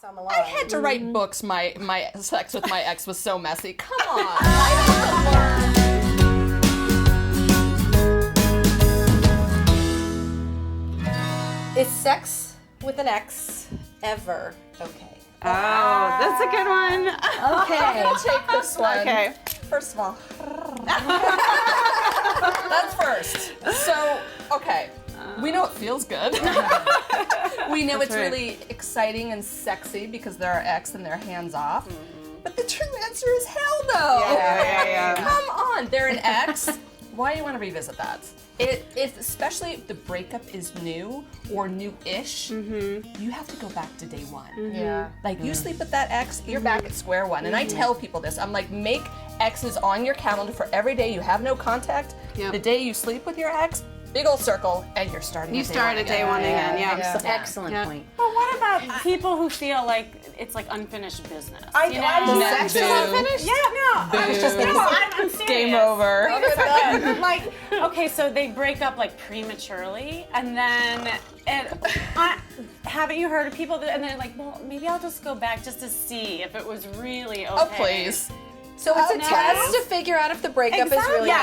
I had to write books. My sex with my ex was so messy. Come on. I had to learn. Is sex with an ex ever okay? Oh, that's a good one. Okay. I'm going to take this one. Okay. First of all. That's first. So, okay. We know it feels good. We know it's really exciting and sexy because they're our ex and they're hands off. But the true answer is hell no. Yeah. Come on, they're an ex. Why do you want to revisit that? Especially if the breakup is new or new-ish, you have to go back to day one. Yeah. Like you sleep with that ex, you're back at square one. And I tell people this, I'm like, make exes on your calendar for every day you have no contact. Yep. The day you sleep with your ex, big old circle, and you're starting. You start at day one again. Yeah. Excellent point. Well, what about people who feel like it's like unfinished business? I'm unfinished? Yeah, no. I was just thinking, I'm serious. game over. Like, okay, so they break up like prematurely, and then haven't you heard of people that, and they're like, well, maybe I'll just go back just to see if it was really okay. Oh, please. So it's a test to figure out if the breakup is really you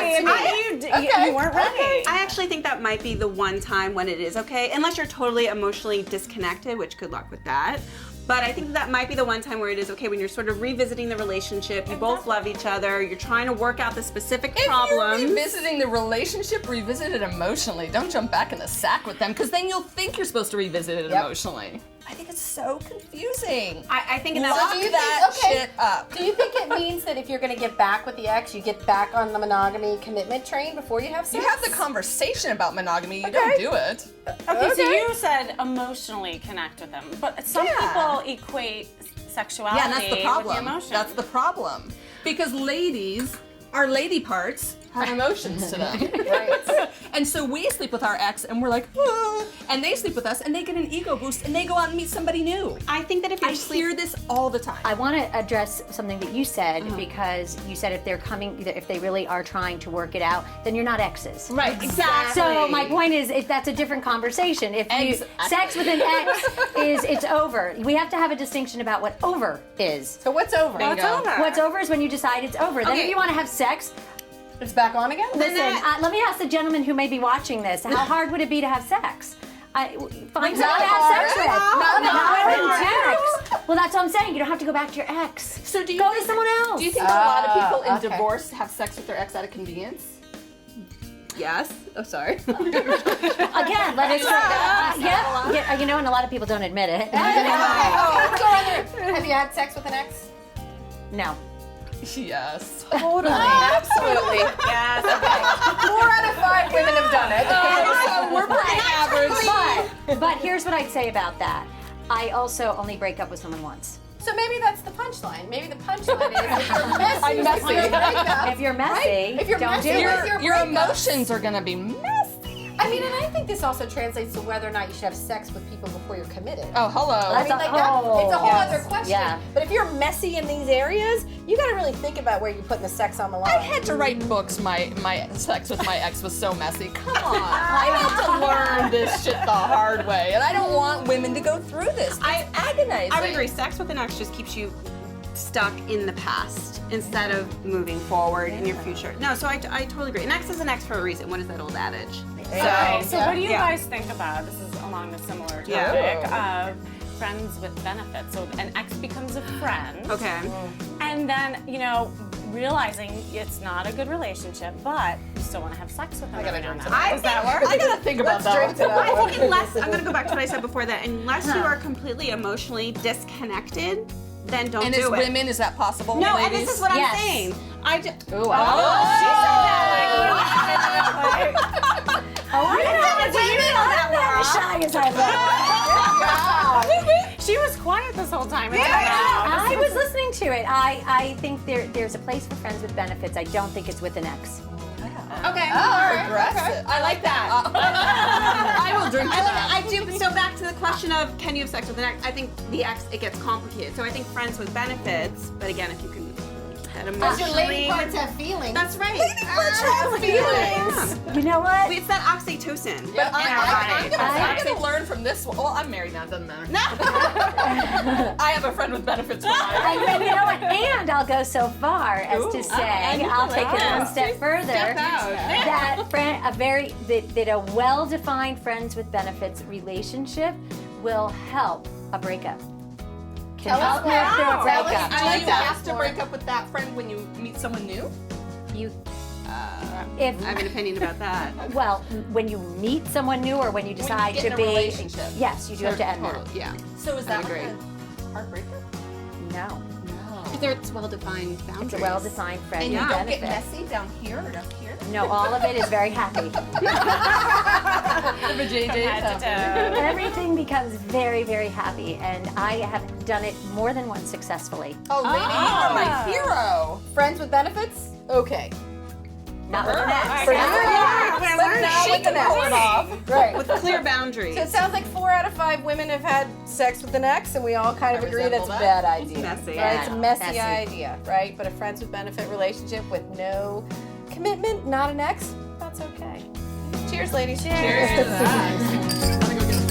weren't ready. I actually think that might be the one time when it is okay, unless you're totally emotionally disconnected, which good luck with that. But I think that might be the one time where it is okay when you're sort of revisiting the relationship, you both love each other, you're trying to work out the specific problems. If you're revisiting the relationship, revisit it emotionally. Don't jump back in the sack with them, because then you'll think you're supposed to revisit it emotionally. I think it's so confusing. I think Lock that shit up. Do you think it means that if you're going to get back with the ex, you get back on the monogamy commitment train before you have sex? You have the conversation about monogamy, you don't do it. Okay, so you said emotionally connect with them, but some people equate sexuality Yeah, and that's the problem. with the emotion. That's the problem. Because ladies, our lady parts have emotions to them. Right. And so we sleep with our ex and we're like, ah, and they sleep with us and they get an ego boost and they go out and meet somebody new. I think that if you're hear this all the time. I want to address something that you said because you said if they really are trying to work it out, then you're not exes. Right, exactly. So my point is, that's a different conversation. If sex with an ex it's over. We have to have a distinction about what over is. So what's over? What's over is when you find it's over. Then if you want to have sex, it's back on again? Listen, let me ask the gentleman who may be watching this, how hard would it be to have sex? Find someone to have sex with. Well, that's what I'm saying. You don't have to go back to your ex. So do you go to someone else. Do you think a lot of people in divorce have sex with their ex out of convenience? Yes. Oh, sorry. Again, let us you know, and a lot of people don't admit it. Have you had sex with an ex? No. Yes. Totally. Absolutely. Yes. 4 out of 5 women have done it. So we're pretty average. But here's what I'd say about that. I also only break up with someone once. So maybe that's the punchline. Maybe the punchline is if you're messy, If you're messy, don't do it. Your emotions are gonna be messy. I mean, and I think this also translates to whether or not you should have sex with people before you're committed. Oh, hello. I mean, like it's a whole other question. Yeah. But if you're messy in these areas, you got to really think about where you're putting the sex on the line. I had to write books. My sex with my ex was so messy. Come on. I had to learn this shit the hard way. And I don't want women to go through this. It's agonizing. I would agree. Sex with an ex just keeps you stuck in the past instead of moving forward in your future. No, so I totally agree. An ex is an ex for a reason. What is that old adage? So what do you guys think about, this is along a similar topic, of friends with benefits? So an ex becomes a friend. Okay. And then, realizing it's not a good relationship, but you still want to have sex with them. Does that work? I gotta think about that. I think unless, I'm going to go back to what I said before that, unless you are completely emotionally disconnected, then don't do it. And as women, is that possible? No, ladies? and this is what I'm saying. She said that She was quiet this whole time. I was listening to it. I think there's a place for friends with benefits. I don't think it's with an ex. Okay. Aggressive. I like that. I will drink to that. I do. So back to the question of can you have sex with an ex? I think the ex, it gets complicated. So I think friends with benefits, but again, if you can That Because your lady emotionally. parts have feelings. That's right. Feelings. You know what? It's that oxytocin. But I'm I- gonna learn from this one. Well, I'm married now, it doesn't matter. I have a friend with benefits. And you know what? And I'll go so far as to say, I'll take it one step further. That that a well-defined friends with benefits relationship will help a breakup. Can Tell us help more. through a Tell us. breakup. Do like you that. have to break up with that friend when you meet someone new? You, I have an opinion about that. well, when you meet someone new or when you decide get to in a be, relationship. yes, you do have to end that. Totally, yeah. So is that agree. like a heartbreaker? No, If there's well-defined boundaries. it's a well-defined friend And with you don't benefits. get messy down here or down here? No, all of it is very happy. Head to toe. Everything becomes very, very happy, and I have done it more than once successfully. Oh, lady, you are my hero. Friends with benefits? Okay. Not with an ex. For you, But now She with the can pull it off. Right. With clear boundaries. So it sounds like 4 out of 5 women have had sex with an ex, and we all kind of I agree that's a resemble bad idea. messy. Right? It's a Yeah, messy messy. idea, right? But a friends with benefit relationship with no commitment, not an ex, that's okay. Cheers, ladies. Cheers to that.